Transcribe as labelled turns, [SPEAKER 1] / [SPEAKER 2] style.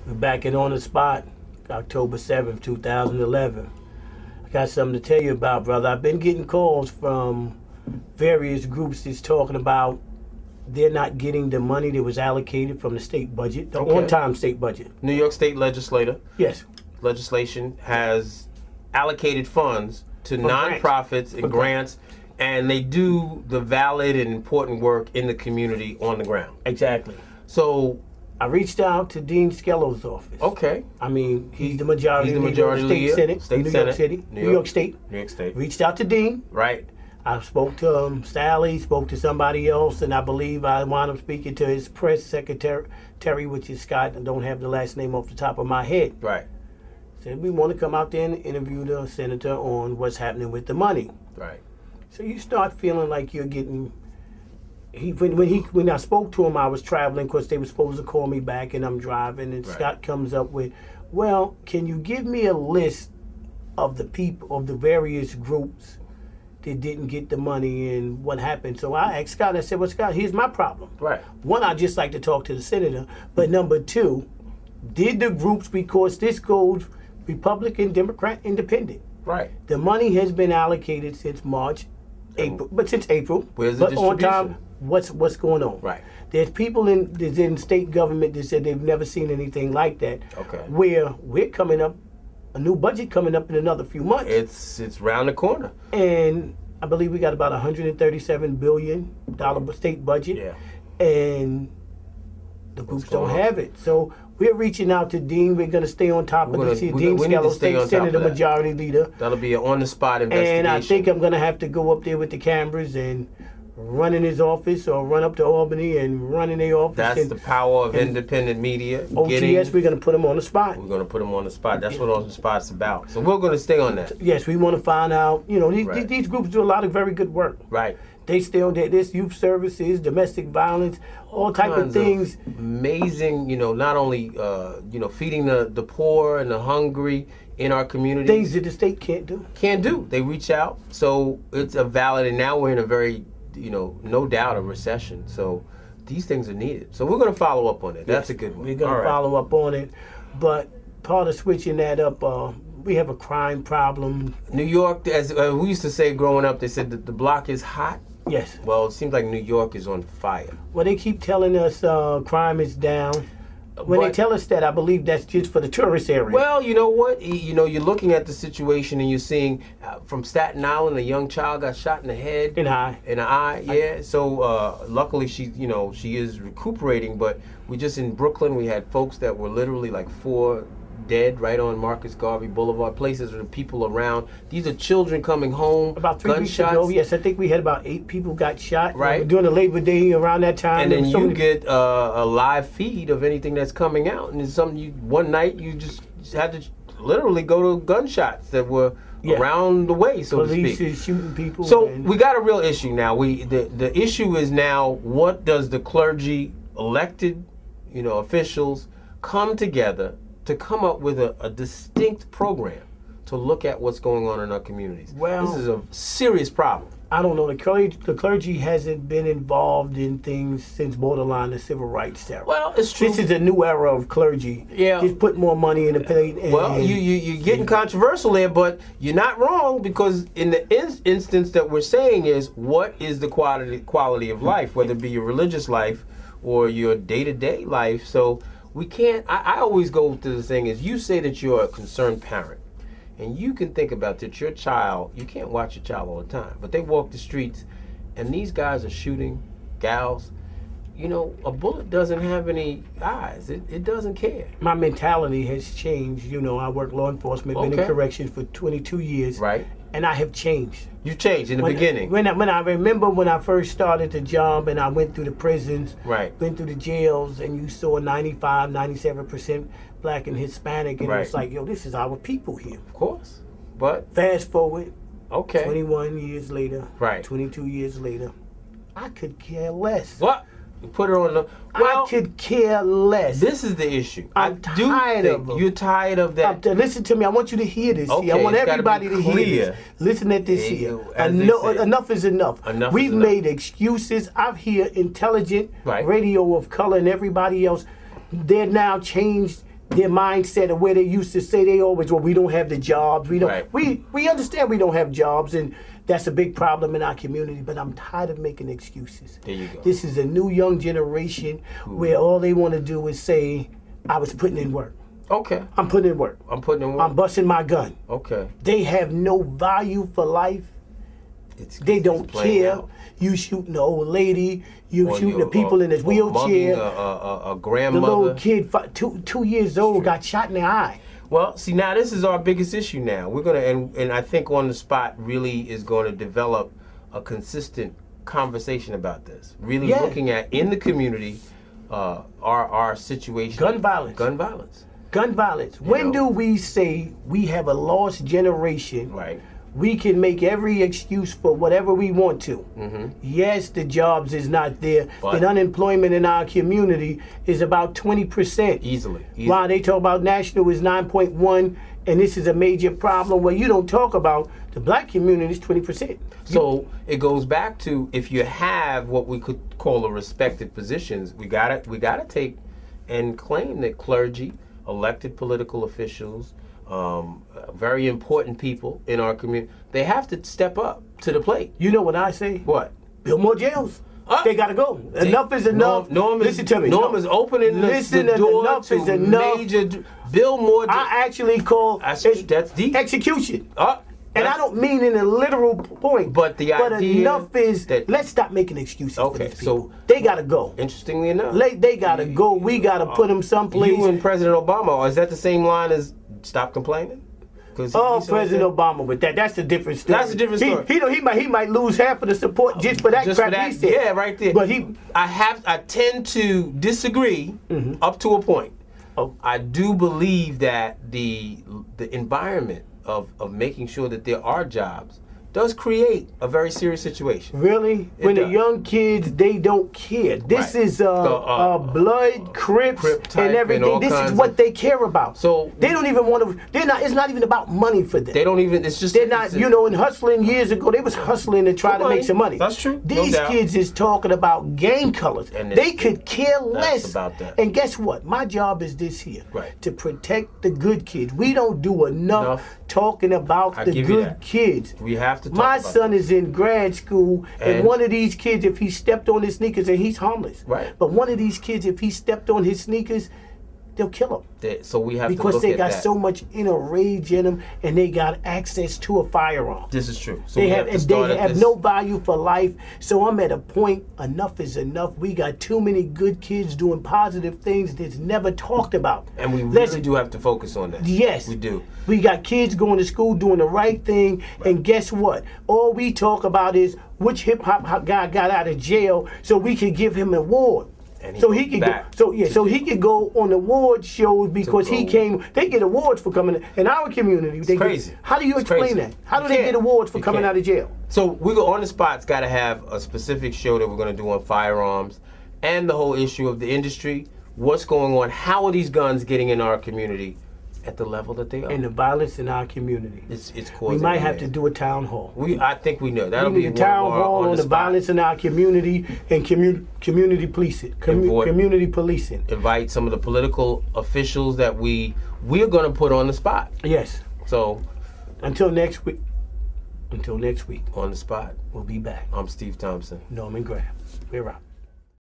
[SPEAKER 1] We're back in On the Spot, October 7th, 2011. I got something to tell you about, brother. I've been getting calls from various groups that's talking about they're not getting the money that was allocated from the state budget, the on-time state budget.
[SPEAKER 2] New York State legislation has allocated funds to nonprofits and grants, and they do the valid and important work in the community on the ground.
[SPEAKER 1] Exactly.
[SPEAKER 2] So
[SPEAKER 1] I reached out to Dean Skello's office.
[SPEAKER 2] Okay.
[SPEAKER 1] I mean, he's the majority
[SPEAKER 2] leader
[SPEAKER 1] of the state senate, New York City, New York State.
[SPEAKER 2] New York State.
[SPEAKER 1] Reached out to Dean.
[SPEAKER 2] Right.
[SPEAKER 1] I spoke to Sally, spoke to somebody else, and I believe I wound up speaking to his press secretary, which is Scott. I don't have the last name off the top of my head.
[SPEAKER 2] Right.
[SPEAKER 1] Said we want to come out there and interview the senator on what's happening with the money.
[SPEAKER 2] Right.
[SPEAKER 1] So you start feeling like you're getting. When I spoke to him, I was traveling because they were supposed to call me back, and I'm driving. And Scott comes up with, "Well, can you give me a list of the people of the various groups that didn't get the money and what happened?" So I asked Scott. I said, "Well, Scott, here's my problem.
[SPEAKER 2] Right.
[SPEAKER 1] One, I just like to talk to the senator, but number two, did the groups, because this goes Republican, Democrat, Independent.
[SPEAKER 2] Right.
[SPEAKER 1] The money has been allocated since March, April, but since April.
[SPEAKER 2] Where's the distribution?
[SPEAKER 1] On time, what's going on?
[SPEAKER 2] Right.
[SPEAKER 1] There's people that's in state government that said they've never seen anything like that.
[SPEAKER 2] Okay.
[SPEAKER 1] Where we're coming up, a new budget coming up in another few months.
[SPEAKER 2] It's round the corner.
[SPEAKER 1] And I believe we got about $137 billion state budget.
[SPEAKER 2] Yeah.
[SPEAKER 1] And the groups don't have it. So we're reaching out to Dean. We're going to stay on top of this. Dean Skello, State Senator, Majority Leader.
[SPEAKER 2] That'll be an on-the-spot investigation.
[SPEAKER 1] And I think I'm going to have to go up there with the cameras and run in his office or run up to Albany and run in their office.
[SPEAKER 2] That's the power of independent media.
[SPEAKER 1] OTS, we're going to put him on the spot.
[SPEAKER 2] We're going to put him on the spot. That's what On the Spot's about. So we're going to stay on that.
[SPEAKER 1] Yes, we want to find out. You know, these groups do a lot of very good work.
[SPEAKER 2] Right.
[SPEAKER 1] They stay on this youth services, domestic violence, all type of things.
[SPEAKER 2] Amazing, you know, not only, you know, feeding the poor and the hungry in our community.
[SPEAKER 1] Things that the state can't do.
[SPEAKER 2] Can't do. They reach out. So it's a valid, and now we're in a very, you know, no doubt a recession. So these things are needed. So we're going to follow up on it. That's a good one.
[SPEAKER 1] We're going to follow up on it. But part of switching that up, we have a crime problem.
[SPEAKER 2] New York, as we used to say growing up, they said that the block is hot.
[SPEAKER 1] Yes.
[SPEAKER 2] Well, it seems like New York is on fire.
[SPEAKER 1] Well, they keep telling us crime is down. When they tell us that, I believe that's just for the tourist area.
[SPEAKER 2] Well, you know what? You know, you're looking at the situation and you're seeing from Staten Island, a young child got shot in the head.
[SPEAKER 1] In the eye.
[SPEAKER 2] In the eye, yeah. So luckily, she is recuperating. But we just in Brooklyn, we had folks that were literally like 4 dead right on Marcus Garvey Boulevard, places where the people around. These are children coming home.
[SPEAKER 1] About 3 weeks ago, yes, I think we had about 8 people got shot.
[SPEAKER 2] Right.
[SPEAKER 1] During the Labor Day around that time.
[SPEAKER 2] And then you get a live feed of anything that's coming out. And it's something one night you just had to literally go to gunshots that were around the way, so to speak.
[SPEAKER 1] Police is shooting people.
[SPEAKER 2] So we got a real issue now. The issue is now, what does the clergy, elected, you know, officials come together to come up with a distinct program to look at what's going on in our communities?
[SPEAKER 1] Well,
[SPEAKER 2] this is a serious problem.
[SPEAKER 1] I don't know. The clergy hasn't been involved in things since borderline the civil rights era.
[SPEAKER 2] Well, it's true.
[SPEAKER 1] This is a new era of clergy.
[SPEAKER 2] Yeah.
[SPEAKER 1] Just put more money in the plate.
[SPEAKER 2] Well, you're getting controversial there, but you're not wrong, because in the instance that we're saying is, what is the quality of life, whether it be your religious life or your day-to-day life? So we can't, I always go to the thing is, you say that you're a concerned parent, and you can think about that your child, you can't watch your child all the time, but they walk the streets, and these guys are shooting gals. You know, a bullet doesn't have any eyes. It doesn't care.
[SPEAKER 1] My mentality has changed. You know, I work law enforcement, been in corrections for 22 years.
[SPEAKER 2] Right.
[SPEAKER 1] And I have changed.
[SPEAKER 2] You've changed in the beginning.
[SPEAKER 1] When I remember when I first started the job and I went through the prisons,
[SPEAKER 2] right,
[SPEAKER 1] went through the jails, and you saw 95, 97% black and Hispanic, and it was like, yo, this is our people here.
[SPEAKER 2] Of course. But
[SPEAKER 1] fast forward, 21 years later,
[SPEAKER 2] right,
[SPEAKER 1] 22 years later, I could care less.
[SPEAKER 2] What? You put her on the. Well,
[SPEAKER 1] I could care less.
[SPEAKER 2] This is the issue.
[SPEAKER 1] I'm tired of it.
[SPEAKER 2] You're tired of that.
[SPEAKER 1] Listen to me. I want you to hear this. I want everybody to hear this. Listen at this here. Enough is enough. We've made excuses. I hear intelligent radio of color and everybody else. They're now changed their mindset of where they used to say they always, well, we don't have the jobs. We don't.
[SPEAKER 2] Right.
[SPEAKER 1] We understand we don't have jobs, and that's a big problem in our community. But I'm tired of making excuses.
[SPEAKER 2] There you go.
[SPEAKER 1] This is a new young generation where all they want to do is say, I was putting in work.
[SPEAKER 2] Okay.
[SPEAKER 1] I'm putting in work.
[SPEAKER 2] I'm putting in work.
[SPEAKER 1] I'm busting my gun.
[SPEAKER 2] Okay.
[SPEAKER 1] They have no value for life. They don't care.
[SPEAKER 2] Out.
[SPEAKER 1] You shooting the old lady. You
[SPEAKER 2] Or
[SPEAKER 1] shooting the people in his wheelchair.
[SPEAKER 2] A grandmother.
[SPEAKER 1] The little kid, 2 years old, got shot in the eye.
[SPEAKER 2] Well, see, now this is our biggest issue now. We're gonna, and I think On the Spot really is going to develop a consistent conversation about this. Really looking at, in the community, our situation.
[SPEAKER 1] Gun violence.
[SPEAKER 2] Gun violence.
[SPEAKER 1] Gun violence. When do we say we have a lost generation?
[SPEAKER 2] Right.
[SPEAKER 1] We can make every excuse for whatever we want to. Yes, the jobs is not there.
[SPEAKER 2] But
[SPEAKER 1] the unemployment in our community is about 20%.
[SPEAKER 2] Easily.
[SPEAKER 1] While they talk about national is 9.1, and this is a major problem where you don't talk about the black community is 20%.
[SPEAKER 2] So it goes back to, if you have what we could call a respected positions, we gotta take and claim that clergy, elected political officials, very important people in our community, they have to step up to the plate.
[SPEAKER 1] You know what I say?
[SPEAKER 2] What?
[SPEAKER 1] Build more jails. They gotta go. Enough is enough.
[SPEAKER 2] Listen to me. Norm is opening the door
[SPEAKER 1] enough
[SPEAKER 2] to
[SPEAKER 1] is enough.
[SPEAKER 2] major. Build more.
[SPEAKER 1] I actually call
[SPEAKER 2] that's deep.
[SPEAKER 1] Execution. And I don't mean in a literal point.
[SPEAKER 2] But the idea
[SPEAKER 1] enough is
[SPEAKER 2] that,
[SPEAKER 1] let's stop making excuses.
[SPEAKER 2] Okay,
[SPEAKER 1] for these people. So they gotta go.
[SPEAKER 2] Interestingly enough,
[SPEAKER 1] they gotta go. We gotta put them someplace.
[SPEAKER 2] You and President Obama, is that the same line as stop complaining?
[SPEAKER 1] President Obama with that's a different story.
[SPEAKER 2] That's a different story.
[SPEAKER 1] He might lose half of the support just for that crap he said.
[SPEAKER 2] Yeah, right there.
[SPEAKER 1] But
[SPEAKER 2] I tend to disagree up to a point. I do believe that the environment of making sure that there are jobs does create a very serious situation.
[SPEAKER 1] Really? When the young kids, they don't care. This is blood, Crips, and everything. This is what they care about.
[SPEAKER 2] So
[SPEAKER 1] they don't even want to. It's not even about money for them.
[SPEAKER 2] They don't even. It's just.
[SPEAKER 1] They're not. In hustling years ago, they was hustling to try to make some money.
[SPEAKER 2] That's true.
[SPEAKER 1] These kids is talking about game colors. And they could care less
[SPEAKER 2] about that.
[SPEAKER 1] And guess what? My job is this here.
[SPEAKER 2] Right.
[SPEAKER 1] To protect the good kids. We don't do enough talking about the good kids.
[SPEAKER 2] We have to.
[SPEAKER 1] My son is in grad school, and one of these kids, if he stepped on his sneakers, and he's harmless.
[SPEAKER 2] Right.
[SPEAKER 1] But one of these kids, if he stepped on his sneakers, they'll kill him.
[SPEAKER 2] So we have
[SPEAKER 1] because
[SPEAKER 2] to look
[SPEAKER 1] they
[SPEAKER 2] at
[SPEAKER 1] got
[SPEAKER 2] that.
[SPEAKER 1] so much inner rage in them, and they got access to a firearm.
[SPEAKER 2] This is true. So
[SPEAKER 1] they have no value for life. So I'm at a point. Enough is enough. We got too many good kids doing positive things that's never talked about.
[SPEAKER 2] And we really do have to focus on that.
[SPEAKER 1] Yes,
[SPEAKER 2] we do.
[SPEAKER 1] We got kids going to school doing the right thing, and guess what? All we talk about is which hip hop guy got out of jail, so we can give him an award. So he could go. So he could go on award shows because he came. They get awards for coming in our community. It's
[SPEAKER 2] crazy.
[SPEAKER 1] How do you explain that? How do they get awards for coming out of jail?
[SPEAKER 2] So we go On the Spot's got to have a specific show that we're going to do on firearms and the whole issue of the industry. What's going on? How are these guns getting in our community at the level that they are?
[SPEAKER 1] And the violence in our community.
[SPEAKER 2] It's causing.
[SPEAKER 1] We might have to do a town hall.
[SPEAKER 2] I think we know that'll
[SPEAKER 1] be
[SPEAKER 2] a
[SPEAKER 1] town hall on the violence in our community and community policing. Community policing.
[SPEAKER 2] Invite some of the political officials that we're going to put on the spot.
[SPEAKER 1] Yes.
[SPEAKER 2] So
[SPEAKER 1] until next week. On the Spot.
[SPEAKER 2] We'll
[SPEAKER 1] be back.
[SPEAKER 2] I'm Steve Thompson.
[SPEAKER 1] Norman Graham. We're out.